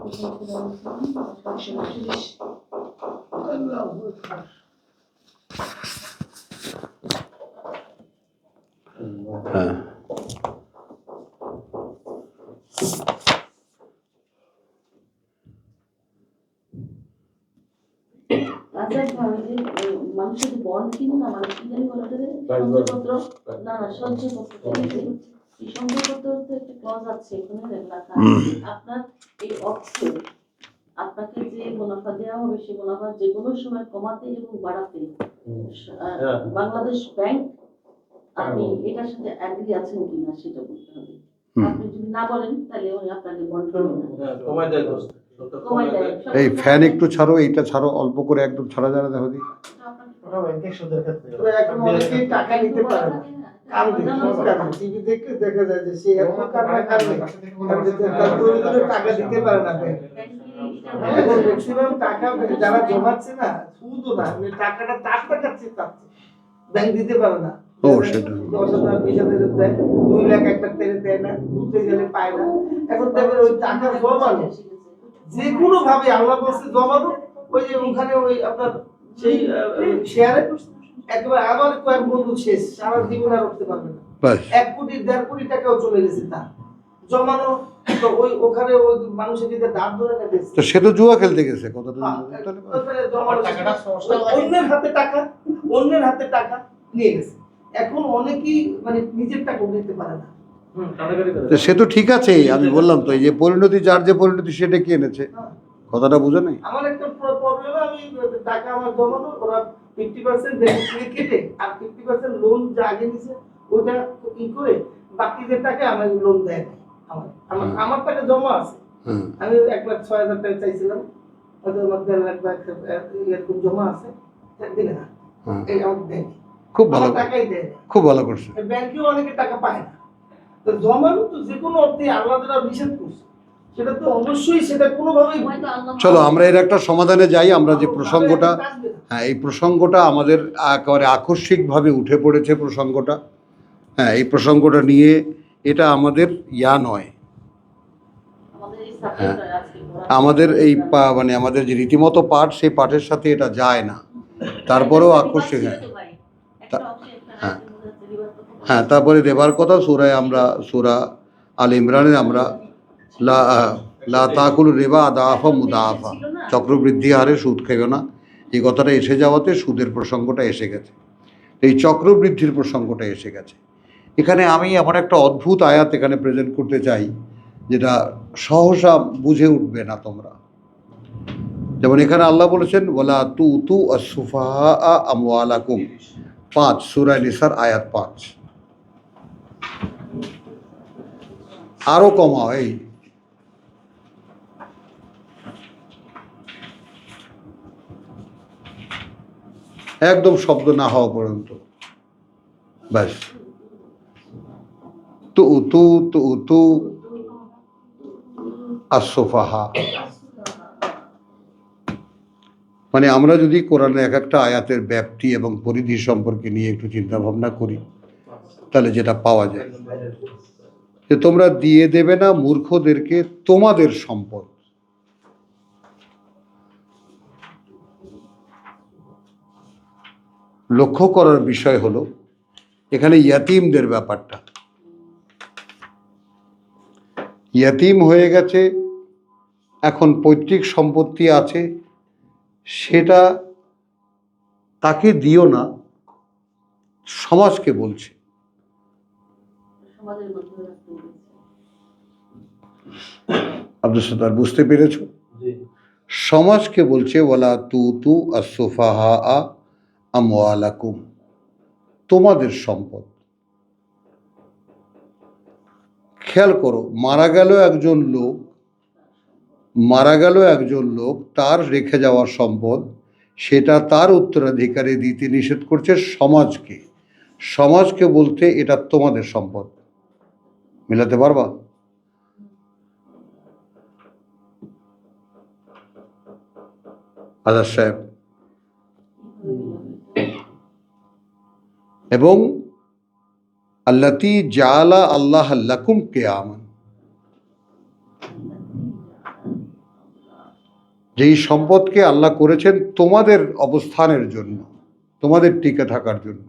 হ্যাঁ, মানুষের বন্ড কিনে না মানে কি জানি বলা যায় সঞ্চয়পত্র, না না সঞ্চয়পত্র এই সঞ্চয়পত্র একটা ক্লজ আছে এখানে লেখা আপনার এই অর্থ আপনাকে যে মুনাফা দেওয়া হবে সেই মুনাফা যে কোনো সময় কমাতে এবং বাড়াতে বাংলাদেশ ব্যাংক আপনি এটার সাথে অ্যাগ্রি আছেন কিনা সেটা বলতে হবে। আপনি যদি না বলেন তাহলে উনি আপনাকে বন্ড কমায় দেয়। এই ফ্যান একটু ছাড়ো, এইটা ছাড়ো অল্প করে, একদম ছাড়া যারা দেখো দি। এখন অনেকেই টাকা নিতে পারে না, টিভি দেখে দেখা যায় যে সে এত কান্না কাঁদে টাকা দিতে পারে না। এখন ম্যাক্সিমাম টাকা যারা জমাচ্ছে না, শুধু না টাকাটা তার টাকা চাচ্ছে, ব্যাংক দিতে পারে না। 10,000 20,000 দেয়, 2 লাখ 1 লাখ দেয় না, ঘুরতে গেলে পায় না। এখন দেখবেন ওই টাকা জমানো যে কোনো ভাবে আল্লাহ বলছে জমানো, ওই যে ওখানে ওই আপনার সেই শেয়ারে একেবারে আবার কয়েক বন্ধু শেষ, সারা জীবন আর উঠতে পারবে না। 1 কোটি 1.5 কোটি টাকাও চলে গেছে তার জমানো। তো ওই ওখানে ওই মানুষের দিকে দাঁত ধরে নেবে, তো সে তো জুয়া খেলতে গেছে কতটা অন্যের হাতে টাকা, অন্যের হাতে টাকা নিয়ে গেছে। এখন অনেকেই মানে নিজের টাকা নিতে পারে না। সে তো ঠিক আছে, আমি বললাম তো এই যে পরিণতি, যার যে পরিণতি সেটা কি এনেছে, কথাটা বুঝে নাই। আমার একটা প্রবলেম, আমি টাকা আমার জমানো, ওরা 50% ব্যাংক থেকে কেটে আর 50% লোন যা আগে নিছে ওটা ই করে বাকি যে টাকা আমার লোন দেয় না। আমার টাকা জমা আছে, আমি 1,06,000 টাকা চাইছিলাম, হয়তো আমার 1.5 লাখ বা এরকম জমা আছে, দিলে না। এই আমাকে দেয়, খুব ভালো টাকাই দেয়, খুব ভালো করছে। ব্যাংকেও অনেকে টাকা পায় না। তো জমানো তো যে কোনো অর্থে আল্লাহ যারা নিষেধ করছে সেটা তো অবশ্যই সেটা কোনোভাবেই। চলো আমরা এর একটা সমাধানে যাই। আমরা যে প্রসঙ্গটা, হ্যাঁ এই প্রসঙ্গটা আমাদের একেবারে আকস্মিকভাবে উঠে পড়েছে প্রসঙ্গটা, হ্যাঁ এই প্রসঙ্গটা নিয়ে এটা আমাদের ইয়া নয়, হ্যাঁ আমাদের এই মানে আমাদের যে রীতিমতো পাঠ সেই পাঠের সাথে এটা যায় না, তারপরেও আকস্মিক। হ্যাঁ হ্যাঁ তারপরে দেবার কথা সূরায়, আমরা সূরা আল ইমরানের আমরা লা তাকুল রিবা আদাফা মুদাফা, চক্রবৃদ্ধি হারে সুদ খেও না, এই কথাটা এসে যাওয়াতে সুদের প্রসঙ্গটা এসে গেছে, এই চক্রবৃদ্ধির প্রসঙ্গটা এসে গেছে। এখানে আমি এমন একটা অদ্ভুত আয়াত এখানে প্রেজেন্ট করতে চাই যেটা সহসা বুঝে উঠবে না তোমরা। যেমন এখানে আল্লাহ বলেছেন ওয়ালা তুতু আসসুফাহা আমওয়ালাকুম, 5 সূরা নিসার আয়াত 5। আরো কমাও, এই একদম শব্দ না হওয়া পর্যন্ত ব্যাস। তু আসসুফাহা, মানে আমরা যদি কোরআনের এক একটা আয়াতের ব্যাপ্তি এবং পরিধি সম্পর্কে নিয়ে একটু চিন্তা ভাবনা করি তাহলে যেটা পাওয়া যায় যে তোমরা দিয়ে দেবে না মূর্খদেরকে তোমাদের সম্পদ। লক্ষ্য করার বিষয় হলো এখানে ইয়াতিমদের ব্যাপারটা, ইয়াতিম হয়ে গেছে, এখন পৈতৃক সম্পত্তি আছে, সেটা তাকে দিও না, সমাজকে বলছে। আব্দুল সত্তার বুঝতে পেরেছ? সমাজকে বলছে ওয়ালা তুতু আসসুফাহা আমওয়ালাকুম, তোমাদের সম্পদ। খেয়াল করো, মারা গেল একজন লোক, তার রেখে যাওয়ার সম্পদ সেটা তার উত্তরাধিকারে দিতে নিষেধ করছে সমাজকে। সমাজকে বলতে এটা তোমাদের সম্পদ। মিলাতে পারবা? আজাদ সাহেব। এবং আল্লাতী জাআলা আল্লাহ লাকুম কিয়ামান, যেই সম্পদকে আল্লাহ করেছেন তোমাদের অবস্থানের জন্য, তোমাদের টিকে থাকার জন্য।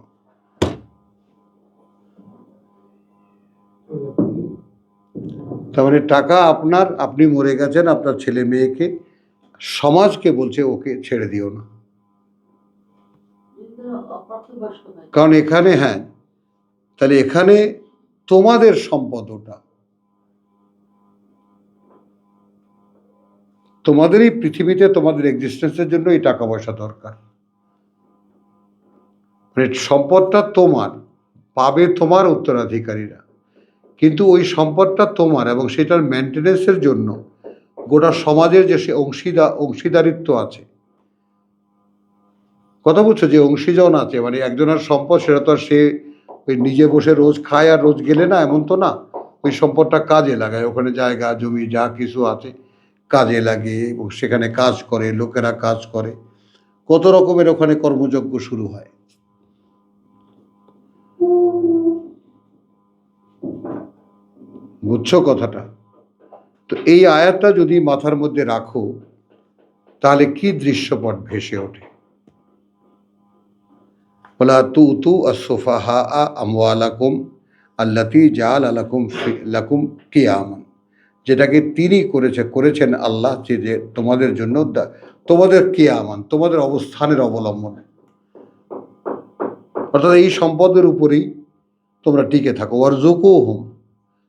তার মানে টাকা আপনার, আপনি মরে গেছেন, আপনার ছেলে মেয়েকে, সমাজকে বলছে ওকে ছেড়ে দিও না। কারণ এখানে, হ্যাঁ, তাহলে এখানে তোমাদের সম্পদ, ওটা তোমাদেরই পৃথিবীতে তোমাদের এক্সিস্টেন্সের জন্য এই টাকা পয়সা দরকার। মানে সম্পদটা তোমার, পাবে তোমার উত্তরাধিকারীরা, কিন্তু ওই সম্পদটা তোমার এবং সেটার মেনটেনেন্সের জন্য গোটা সমাজের যে সে অংশীদারিত্ব আছে, কথা বুঝছো, যে অংশীজন আছে, মানে একজনের সম্পদ, সেটা তো আর সে ওই নিজে বসে রোজ খায় আর রোজ গেলে না, এমন তো না। ওই সম্পদটা কাজে লাগায়, ওখানে জায়গা জমি যা কিছু আছে কাজে লাগে, এবং সেখানে কাজ করে, লোকেরা কাজ করে, কত রকমের ওখানে কর্মযজ্ঞ শুরু হয়। বুঝছো কথাটা? তো এই আয়াতটা যদি মাথার মধ্যে রাখো, তাহলে কি দৃশ্যপট ভেসে ওঠে। ওয়ালা তুতু আস-সুফাহা আমওয়ালাকুম আল্লাতী জাআলা লাকুম কিয়ামান, যেটাকে তিনি করেছেন আল্লাহ, যে তোমাদের জন্য তোমাদের কিয়ামান, তোমাদের অবস্থানের অবলম্বন, অর্থাৎ এই সম্পদের উপরেই তোমরা টিকে থাকো। ওয়ারযুকুহুম,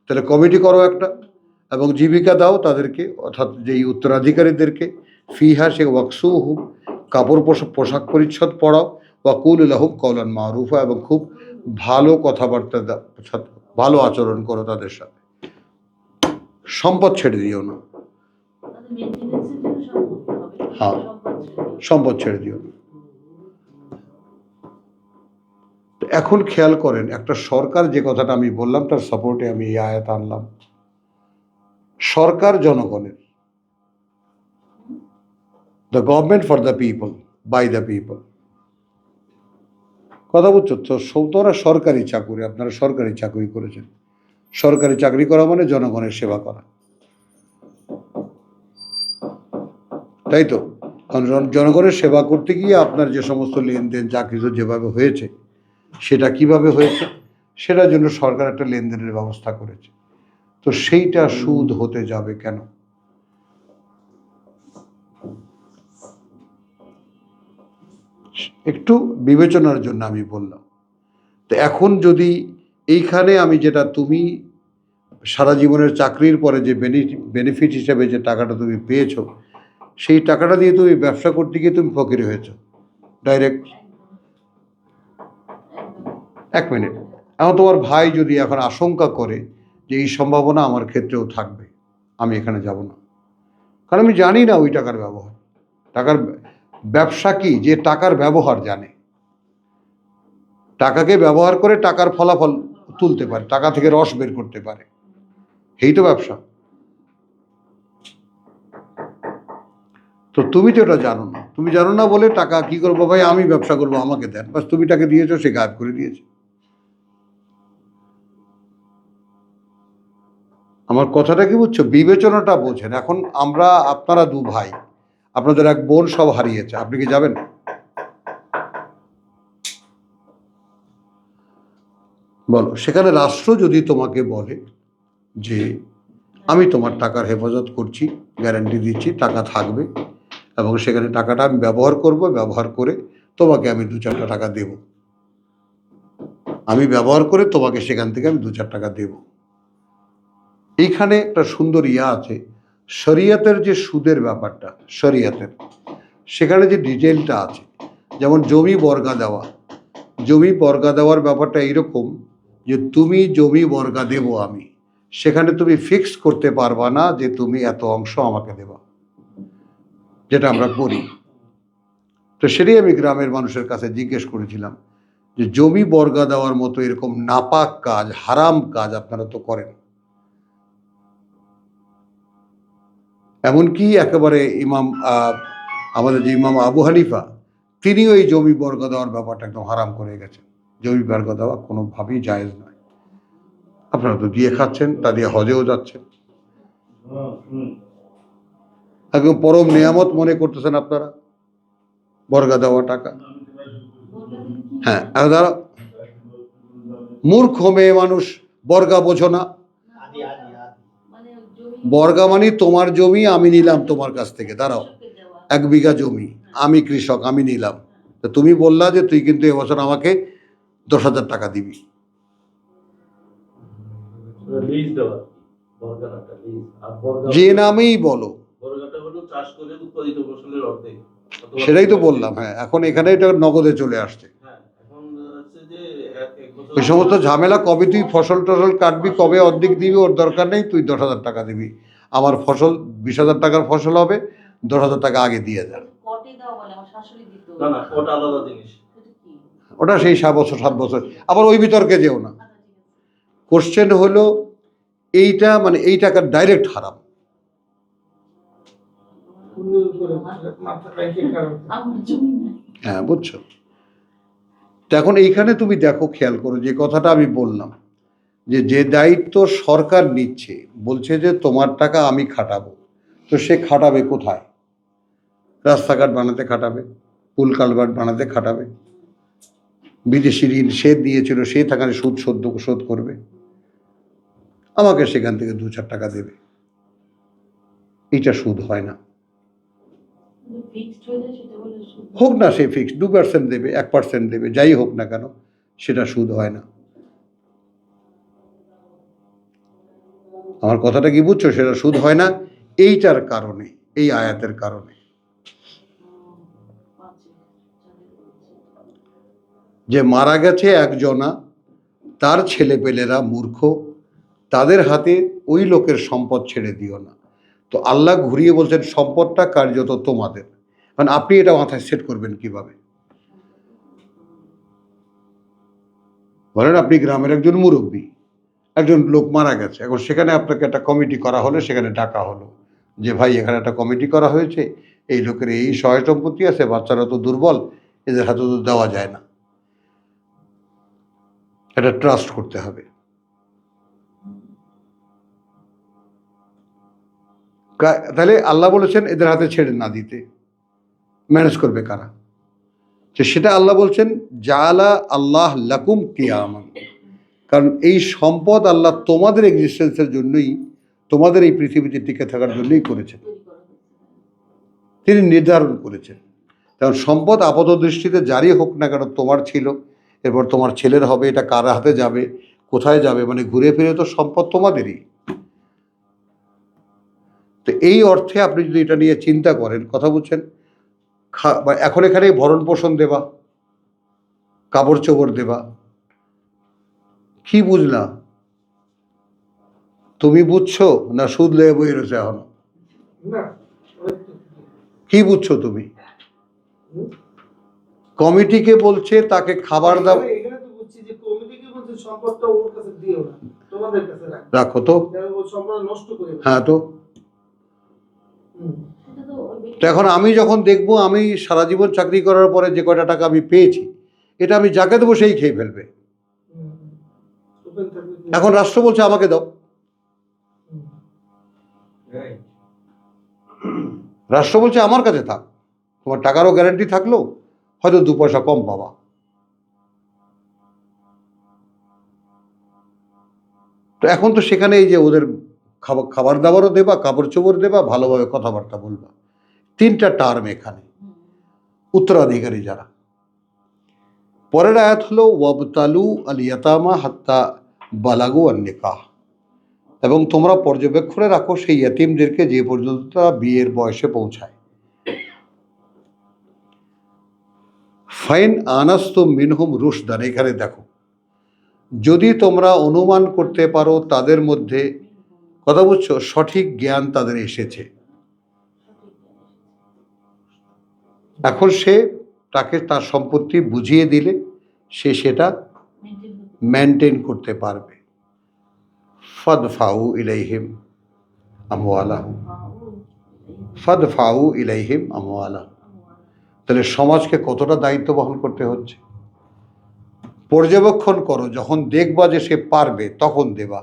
তাহলে কমিটি করো একটা, এবং জীবিকা দাও তাদেরকে, অর্থাৎ যেই উত্তরাধিকারীদেরকে। ফিহা, সে ওয়াকসুহুম, কাপড় পোশাক পরিচ্ছদ পরাও। ওয়াকুল লাহুম কওলান মারুফা, এবং খুব ভালো কথাবার্তা ভালো আচরণ করো তাদের সাথে। সম্পদ ছেড়ে দিও না, হ্যাঁ, সম্পদ ছেড়ে দিও না। এখন খেয়াল করেন, একটা সরকার, যে কথাটা আমি বললাম তার সাপোর্টে আমি এই আয়াত আনলাম। সরকার জনগণের, the government for the people, by the people, কথা বুঝছো তো? তোরা সরকারি চাকুরি, আপনারা সরকারি চাকরি করেছেন। সরকারি চাকরি করা মানে জনগণের সেবা করা, তাই তো? কারণ জনগণের সেবা করতে গিয়ে আপনার যে সমস্ত লেনদেন যা কিছু যেভাবে হয়েছে, সেটা কিভাবে হয়েছে, সেটার জন্য সরকার একটা লেনদেনের ব্যবস্থা করেছে। তো সেইটা সুদ হতে যাবে কেন? একটু বিবেচনার জন্য আমি বললাম। তো এখন যদি এইখানে আমি যেটা, তুমি সারা জীবনের চাকরির পরে যে বেনিফিট হিসেবে যে টাকাটা তুমি পেয়েছো, সেই টাকাটা দিয়ে তুমি ব্যবসা করতে গিয়ে তুমি ফকির হয়েছো ডাইরেক্ট। এক মিনিট, এখন তোমার ভাই যদি এখন আশঙ্কা করে যে এই সম্ভাবনা আমার ক্ষেত্রেও থাকবে, আমি এখানে যাব না, কারণ আমি জানি না ওই টাকার ব্যবহার। টাকার ব্যবসা কি, যে টাকার ব্যবহার জানে, টাকাকে ব্যবহার করে টাকার ফলাফল তুলতে পারে, টাকা থেকে রস বের করতে পারে, এই তো ব্যবসা। তো তুমি তো এটা জানো না, তুমি জানো না বলে টাকা কি করবো ভাই, আমি ব্যবসা করবো, আমাকে দেন, বাস তুমি তাকে দিয়েছো, সে গায়েব করে দিয়েছে। আমার কথাটা কি বুঝছো? বিবেচনাটা বোঝেন। এখন আমরা, আপনারা দু ভাই, আপনাদের এক বোন সব হারিয়েছে, আপনি কি যাবেন? বলো, সেখানে রাষ্ট্র যদি তোমাকে বলে যে আমি তোমার টাকার হেফাজত করছি, গ্যারান্টি দিচ্ছি, টাকা থাকবে, এবং সেখানে টাকাটা আমি ব্যবহার করব, ব্যবহার করে তোমাকে আমি 2-4টা টাকা দেব, আমি ব্যবহার করে তোমাকে সেখান থেকে আমি 2-4 টাকা দেব। এইখানে একটা সুন্দর ইয়া আছে, শরিয়তের যে সুদের ব্যাপারটা, শরিয়তের সেখানে যে ডিটেলটা আছে, যেমন জমি বর্গা দেওয়া, জমি বর্গা দেওয়ার ব্যাপারটা এইরকম যে তুমি জমি বর্গা দেব আমি, সেখানে তুমি ফিক্স করতে পারবা না যে তুমি এত অংশ আমাকে দেবা, যেটা আমরা করি। তো সেটাই আমি গ্রামের মানুষের কাছে জিজ্ঞেস করেছিলাম যে জমি বর্গা দেওয়ার মতো এরকম নাপাক কাজ, হারাম কাজ আপনারা তো করেন। এমনকি একেবারে আমাদের যে ইমাম আবু হানিফা, তিনিও এই জমি বর্গা দেওয়ার ব্যাপারটা একদম হারাম করে গেছেন। জমি বর্গা দেওয়া কোনোভাবেই জায়েজ নয়। আপনারা তো দিয়ে খাচ্ছেন, তা দিয়ে হজেও যাচ্ছেন। একদম পরম নিয়ামত মনে করতেছেন আপনারা বর্গা দেওয়া টাকা। হ্যাঁ, আর ধরো মূর্খ মেয়ে মানুষ, বর্গা বোঝো না। মানে জমি বর্গা মানে তোমার জমি আমি নিলাম তোমার কাছ থেকে, দাঁড়াও, 1 বিঘা জমি আমি কৃষক, আমি নিলাম, তো তুমি বললা যে তুই কিন্তু এবছর আমাকে 10,000 টাকা দিবি। লিজ দেওয়া বর্গাটা লিজ, আর বর্গা যে নামেই বলো, বর্গাটা হলো চাষ করে উৎপাদিত ফসলের অর্ধেক। অথবা সেটাই তো বললাম। হ্যাঁ, এখন এখানে এটা নগদে চলে আসছে। হ্যাঁ, এখন হচ্ছে যে এক বছর ওই সমস্ত ঝামেলা, কবে তুই ফসল টসল কাটবি, কবে অর্ধেক দিবি, ওর দরকার নেই। তুই 10,000 টাকা দিবি, আমার ফসল 20,000 টাকার ফসল হবে, 10,000 টাকা আগে দিয়ে দেন। কটে দাও বলে আমার শাশুড়ি দিত। না না, ওটা আলাদা জিনিস। এটা কি? ওটা সেই 7 বছর। আবার ওই বিতর্কে যেও না। আচ্ছা, ঠিক আছে। কোশ্চেন হলো এইটা, মানে এই টাকা ডাইরেক্ট হারাম। উন্নয়ন করে মাথা রাখে কারণ আমার জমি নাই। হ্যাঁ, বুঝছো? তো এখন এইখানে তুমি দেখো, খেয়াল করো যে কথাটা আমি বললাম, যে দায়িত্ব সরকার নিচ্ছে, বলছে যে তোমার টাকা আমি খাটাবো, তো সে খাটাবে কোথায়? রাস্তাঘাট বানাতে খাটাবে, পুল কালভার্ট বানাতে খাটাবে, বিদেশি ঋণ সে দিয়েছিল সে থাকার সুদ শোধ করবে, আমাকে সেখান থেকে 2-4 টাকা দেবে। এইটা সুদ হয় না। ফিক্সড হয়ে যায় সেটা বলে সুদ। হোক না সে ফিক্স 2% দেবে, 1% দেবে, যাই হোক না কেন, সেটা সুদ হয় না। আমার কথাটা কি বুঝছো? সেটা সুদ হয় না এইটার কারণে, এই আয়াতের কারণে, যে মারা গেছে একজনা, তার ছেলেপেলেরা মূর্খ, তাদের হাতে ওই লোকের সম্পদ ছেড়ে দিও না। তো আল্লাহ ঘুরিয়ে বলছেন সম্পদটা কার্যত তোমাদের। মানে আপনি এটা মাথায় সেট করবেন কিভাবে? বলেন আপনি গ্রামের একজন মুরব্বী, একজন লোক মারা গেছে, এখন সেখানে আপনাকে একটা কমিটি করা হলো, সেখানে ডাকা হলো যে ভাই এখানে একটা কমিটি করা হয়েছে, এই লোকের এই সহায় সম্পত্তি আছে, বাচ্চারা তো দুর্বল, এদের হাতে তো দেওয়া যায় না, এটা ট্রাস্ট করতে হবে। তাহলে আল্লাহ বলেছেন এদের হাতে ছেড়ে না দিতে, ম্যানেজ করবে কারা? যে সেটা আল্লাহ বলছেন জাআলা আল্লাহ লাকুম কিয়ামান, কারণ এই সম্পদ আল্লাহ তোমাদের এক্সিস্টেন্সের জন্যই, তোমাদের এই পৃথিবীতে টিকে থাকার জন্যই করেছেন, তৈরি করা হয়েছে। তিনি নির্ধারণ করেছেন। কারণ সম্পদ আপাত দৃষ্টিতে যারই হোক না কেন তোমার ছিল, এরপর তোমার ছেলের হবে, এটা কার হাতে যাবে, কোথায় যাবে, মানে ঘুরে ফিরে তো সম্পদ তোমাদেরই। তো এই অর্থে আপনি যদি এটা নিয়ে চিন্তা করেন, কথা বলছেন, এখন এখানে ভরণ পোষণ দেবা, কাপড় চোপড় দেবা, কি বুঝলা? তুমি বুঝছো না সুদ লেগে বই রয়েছে এখনো? না কি বুঝছো তুমি? কমিটিকে বলছে তাকে খাবার দাও, এখানে তো বুঝছি যে কমিটিকে বলছে সম্পদটা ওর কাছে দিও না, তোমাদের কাছে রাখো তো। ও সম্পদ নষ্ট করে দেবে। হ্যাঁ, তো সেটা তো ওই তো এখন আমি যখন দেখবো আমি সারা জীবন চাকরি করার পরে যে কয়টা টাকা আমি পেয়েছি, এটা আমি যাকে দেবো সেই খেয়ে ফেলবে। ওপেন থাকবে। এখন রাষ্ট্র বলছে আমাকে দাও, রাষ্ট্র বলছে আমার কাছে থাক, তোমার টাকারও গ্যারান্টি থাকলো, হয়তো 2 পয়সা কম পাবা। তো এখন তো সেখানে এই যে ওদের খাবার দাবারও দেবা, কাপড় চোপড় দেবা, ভালোভাবে কথাবার্তা বলবা, 3টা টার্ম এখানে, উত্তরাধিকারী যারা। পরের আয়াত হলো ওয়াবতালু আল ইয়াতামা হাত্তা বালাগু আন নিকাহ, এবং তোমরা পর্যবেক্ষণে রাখো সেই ইয়াতিমদেরকে যে পর্যন্ত তারা বিয়ের বয়সে পৌঁছায়। ফাইন আনাস্তুম মিনহুম রুশদান, এখানে দেখো, যদি তোমরা অনুমান করতে পারো তাদের মধ্যে, কথা বুঝছো, সঠিক জ্ঞান তাদের এসেছে। এখন সে তাকে তার সম্পত্তি বুঝিয়ে দিলে সে সেটা মেনটেন করতে পারবে। ফাদফাউ ইলাইহিম আমওয়ালাহুম, ফাদফাউ ইলাইহিম আমওয়ালাহুম। তাহলে সমাজকে কতটা দায়িত্ব বহন করতে হচ্ছে? পর্যবেক্ষণ করো, যখন দেখবা যে সে পারবে তখন দেবা।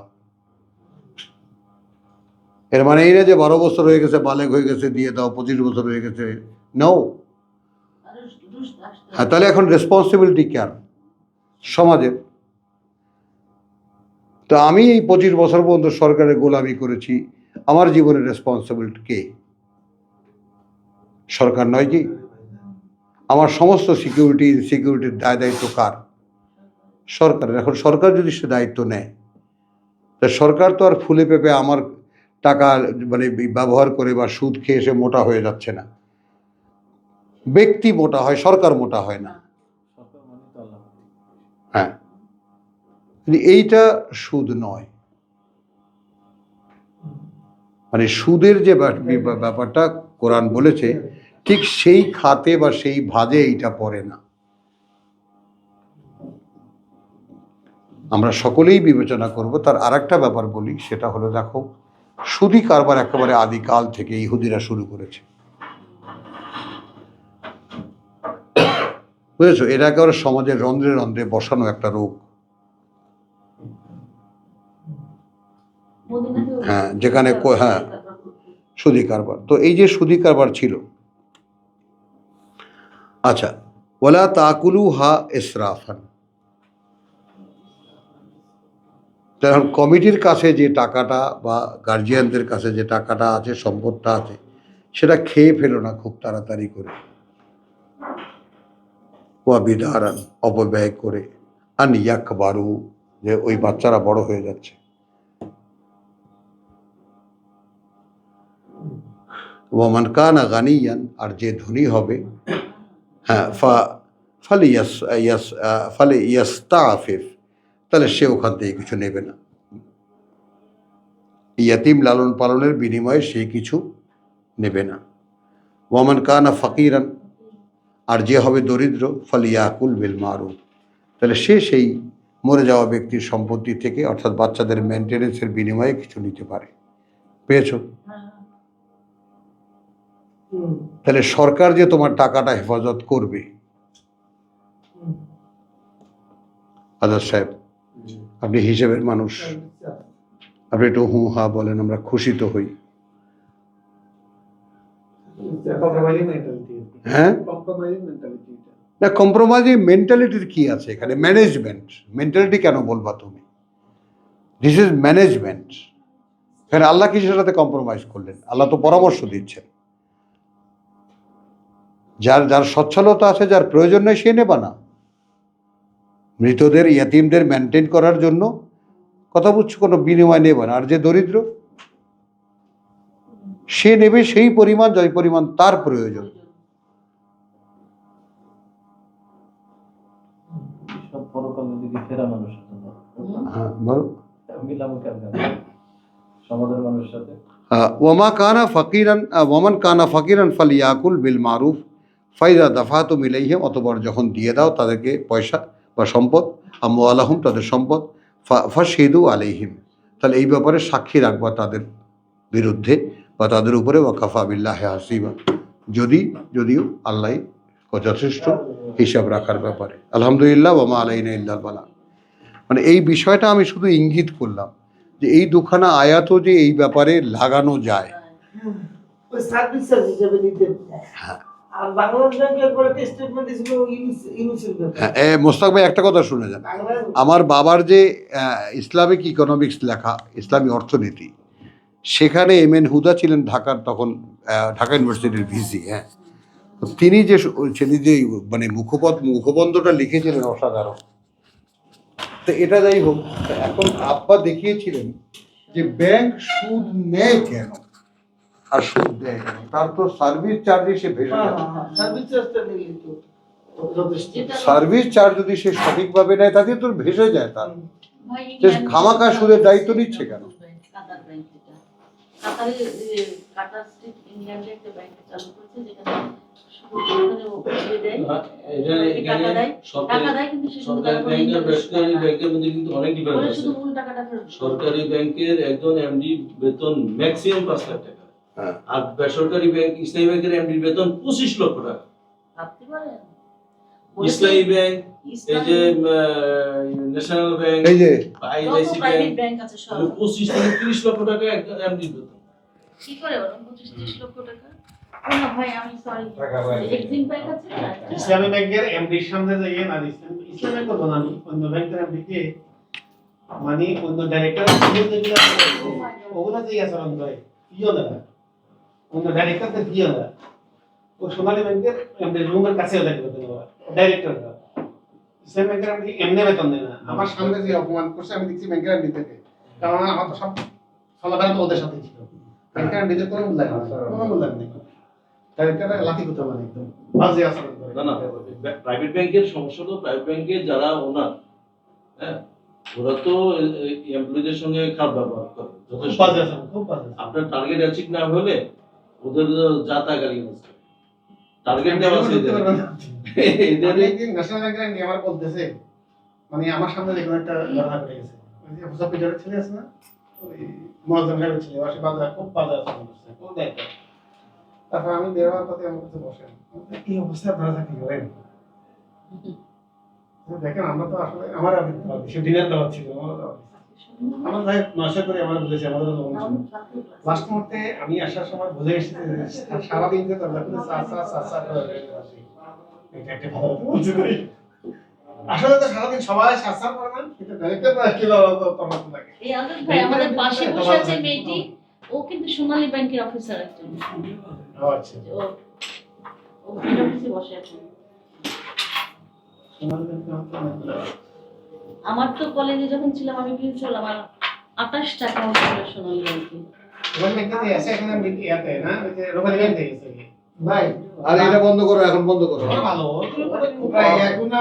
এর মানে এই না যে 12 বছর হয়ে গেছে, বালেগ হয়ে গেছে দিয়ে দাও, 25 বছর হয়ে গেছে, নাও। আরো দুষ আসতে হ্যাঁ, তাহলে এখন রেসপন্সিবিলিটি কার? সমাজের। তো আমি এই 25 বছর পর্যন্ত সরকারের গোলামি করেছি, আমার জীবনের রেসপন্সিবিলিটি কে? সরকার নয় কি? আমার সমস্ত সিকিউরিটির দায়িত্ব কার? সরকারের। এখন সরকার যদি সে দায়িত্ব নেয়, তা সরকার তো আর ফুলে পেঁপে আমার টাকা মানে ব্যবহার করে বা সুদ খেয়ে এসে মোটা হয়ে যাচ্ছে না। ব্যক্তি মোটা হয়, সরকার মোটা হয় না। হ্যাঁ, কিন্তু এইটা সুদ নয়। মানে সুদের যে ব্যাপারটা কোরআন বলেছে, ঠিক সেই খাতে বা সেই ভাজে এইটা পড়ে না। আমরা সকলেই বিবেচনা করব। তার আরেকটা ব্যাপার বলি, সেটা হলো, দেখো, সুদি কারবার একেবারে আদিকাল থেকে ইহুদিরা শুরু করেছে, বুঝেছো? এটা একেবারে সমাজের রন্ধ্রে রন্ধ্রে বসানো একটা রোগ। মদিনাতেও হ্যাঁ, যেখানে হ্যাঁ, সুদি কারবার। তো এই যে সুদি কারবার ছিল, আচ্ছা, ওয়ালা তাকুলু হা ইসরাফান। এখন কমিটির কাছে যে টাকাটা বা গার্জিয়ানদের কাছে যে টাকাটা আছে, সম্পদটা আছে, সেটা খেয়ে ফেলো না খুব তাড়াতাড়ি করে, ওয়া বিদারান, অপব্যয় করে, আন ইয়াকবারু, যে ওই বাচ্চারা বড় হয়ে যাচ্ছে। ওয়ামান কানা গানিয়ান, আর যে ধনী হবে, হ্যাঁ, ফালে ইয়াস্তাফিফ, তাহলে সে ওখান থেকে কিছু নেবে না। ইয়াতিম লালন পালনের বিনিময়ে সে কিছু নেবে না। ওয়ামান কানা ফাকিরান, আর যে হবে দরিদ্র, ফালিয়াকুল বিল মারুফ, তাহলে সে সেই মরে যাওয়া ব্যক্তির সম্পত্তি থেকে, অর্থাৎ বাচ্চাদের মেনটেনেন্সের বিনিময়ে কিছু নিতে পারে। পেয়েছো? তাহলে সরকার যে তোমার টাকাটা হেফাজত করবে। আজাদ সাহেব, আপনি হিসেবের মানুষ, আপনি একটু হু হা বলেন, আমরা খুশি তো হই। হ্যাঁ, না, কম্প্রোমাইজিং মেন্টালিটির কি আছে এখানে? ম্যানেজমেন্ট। মেন্টালিটি কেন বলবা তুমি? This is management. এখানে আল্লাহ কিসের সাথে কম্প্রোমাইজ করলেন? আল্লাহ তো পরামর্শ দিচ্ছেন। যার যার সচ্ছলতা আছে, যার প্রয়োজন নেই, সে নেবা না। মৃতদের, ইয়াতিমদের মেনটেন করার জন্য কথা বুঝছো, কোনো বিনিময় নেবে না। আর যে দরিদ্র, সে নেবে সেই পরিমাণ, যে পরিমাণ তার প্রয়োজন। হ্যাঁ, বলো। ওয়ামান কানা ফাকিরান ফালিয়াকুল বিল মারুফ ফাইদা দাফাতুম ইলাইহিম, অতঃপর যখন দিয়ে দাও তাদেরকে পয়সা বা সম্পদ, আমওয়ালাহুম, তাদের সম্পদ, ফাশহিদু আলাইহিম, তাহলে এই ব্যাপারে সাক্ষী রাখবা তাদের বিরুদ্ধে বা তাদের উপরে, ওয়াকাফা বিল্লাহি হাসিবা, যদিও আল্লাহ যথেষ্ট হিসাব রাখার ব্যাপারে। আলহামদুলিল্লাহ, ওয়া মা আলাইনা ইল্লাল বালাগ। মানে এই বিষয়টা আমি শুধু ইঙ্গিত করলাম যে এই দুখানা আয়াতও যে এই ব্যাপারে লাগানো যায়। ওই সার্ভিস চার্জ হিসেবে দিতে। হ্যাঁ, আর বাংলাদেশ ব্যাংকের পরে একটা স্টেটমেন্ট দিয়েছিল ইউনিসেফ ব্যাপারে। হ্যাঁ, মোস্তাক ভাই, একটা কথা শুনে যান। আমার বাবার যে ইসলামিক ইকোনমিক্স লেখা, ইসলামী অর্থনীতি, সেখানে এমএন হুদা ছিলেন ঢাকার, তখন ঢাকা ইউনিভার্সিটির ভিসি। হ্যাঁ, তো তিনি যে মানে মুখবন্ধটা লিখেছিলেন, অসাধারণ। তো এটা যাই হোক, এখন আব্বা দেখিয়েছিলেন যে ব্যাংক সুদ নেয় কেন আর সুদ দেয় কেন, তার তো সার্ভিস চার্জে সে ভেসে যায়। সার্ভিস চার্জটা নিয়ে তো যথেষ্ট। সার্ভিস চার্জ যদি সে সঠিকভাবে নেয়, তাতে তো ভেসে যায়। তার সে খামাখা সুদের দায়িত্ব নিচ্ছে কেন? কাতার ব্যাংক, যেটা কাতারে কাতার স্টেট ইংল্যান্ডে একটা ব্যাংক চালু করেছে, যেখানে শুধু ওখানে ও দিয়ে দেয়, টাকা দেয়, টাকা দেয়, কিন্তু সে শুধু সরকারি ব্যাংক আর বেসরকারি ব্যাংকের মধ্যে কিন্তু অনেক ডিফারেন্স ওরা আছে। শুধু মূল টাকাটা ফেরত দেয়। সরকারি ব্যাংকের একজন এমডি বেতন ম্যাক্সিমাম 5 লাখ টাকা, হ্যাঁ, আর বেসরকারি ব্যাংক, ইসলামী ব্যাংকের এমডি বেতন 25 লক্ষ টাকা। ভাবতে পারেন? ইসলামী ব্যাংক, এই যে ন্যাশনাল ব্যাংক, এই যে আইডিআইসি ব্যাংক, প্রাইভেট ব্যাংক আছে সব 25 থেকে 30 লক্ষ টাকা একটা এমডি বেতন। কি করে বলুন 25-30 লক্ষ টাকা? না ভাই আমি সরি, এক্সিম ব্যাংক আছে না, ইসলামী ব্যাংকের এমডির সামনে যাইয়ে না দিচ্ছেন, ইসলামী ব্যাংক করবো না আমি, অন্য ব্যাংকের এমডিকে মানে অন্য ডাইরেক্টর ওগুলো যে আচরণ করে পিও না, অন্য ডাইরেক্টরদের পিও না, ও সোনালী ব্যাংকের এমডি রুমের কাছেও দেখবে ডাইরেক্টররা। ইসলামী ব্যাংকের এমডি এমনি বেতন দেয় না, আমার সামনে যে অপমান করছে আমি দেখছি ব্যাংকের এমডি থেকে, কারণ আমার তো সব চলাফেরা তো ওদের সাথেই ছিল, ব্যাংকের এমডিদের কোনো মূল্যায়ন নেই, কোনো মূল্যায়ন নেই, ডাইরেক্টররা লাঠি করতে মানে একদম বাজে আচরণ করে। না না, প্রাইভেট ব্যাংকের সমস্যা হলো প্রাইভেট ব্যাংকে যারা ওনার, হ্যাঁ, ওরা তো এমপ্লয়ীদের সঙ্গে খারাপ ব্যবহার করে খুব যথেষ্ট। বাজে আচরণ, খুব বাজে আচরণ। আপনার টার্গেট অ্যাচিভ না হলে ওদের যা তা গালি আছে, টার্গেট দেওয়া আছে এদের। আমি একদিন ন্যাশনাল ব্যাংকের এমডি আমার বলতেছে, মানে আমার সামনে দেখুন একটা ঘটনা ঘটে গেছে, ওই যে হুসা পিটারের ছেলে আছে না, ওই মহাজন সাহেবের ছেলে, ওর সাথে বাজার খুব বাজার আচরণ করছে, ও দেখে। তারপর আমি বের হওয়ার পথে আমার কাছে বসেন, কি অবস্থা আপনারা চাকরি করেন? দেখেন আমরা তো আসলে আমার সে ডিনার দেওয়া ছিল, আমার ভাই নশা করে আমার বুঝেছে আমাদের লাস্ট মুহূর্তে আমি আসার সময় বুঝে এসেছি যে সারাদিন যে দরজা খুলে চা করে এটা একটা ভালো কথা বলছি ভাই। আসলে তো সারাদিন সবাই চা করে না, কিন্তু ডাইরেক্টর কি বলবো তোমার লাগে। এই আজাদ ভাই আমাদের পাশে বসে আছে মেয়েটি, ও কিন্তু সোনালী ব্যাংকের অফিসার একজন, ও আচ্ছা, ও হেড অফিসে বসে আছে। আমার তো কলেজে যখন ছিলাম আমি প্রিন্সিপাল, আমার 28 টাকা ছিল সোনালী ব্যাংকে। ওখানে একটা যে আছে এখানে ইয়াতে না, ওই যে রোমানি ব্যাংক থেকে ভাই আর এটা বন্ধ করো, এখন বন্ধ করো। ভালো, ভাই এখন